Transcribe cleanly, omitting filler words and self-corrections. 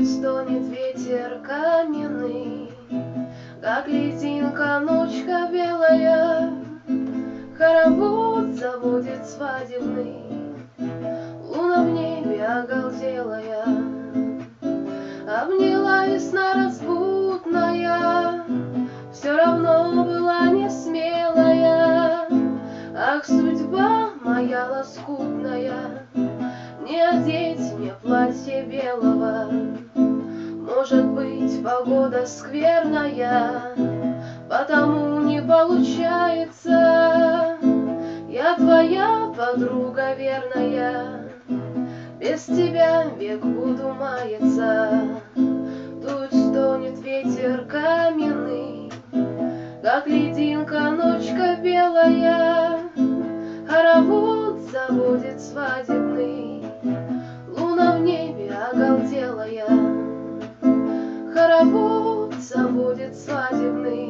стонет ветер каменный, как льдинка ночка белая, хоровод заводит свадебный, луна в небе оголделая. Обняла весна распутная, все равно была не смелая. Ах, судьба моя лоскутная, не одеть мне платье белого. Может быть, погода скверная, потому не получается. Я твоя подруга верная, без тебя век буду маяться. Тут стонет ветер каменный, как льдинка ночка белая, хоровод заводит свадебный, луна в небе оголделая. Хоровод заводит свадебный,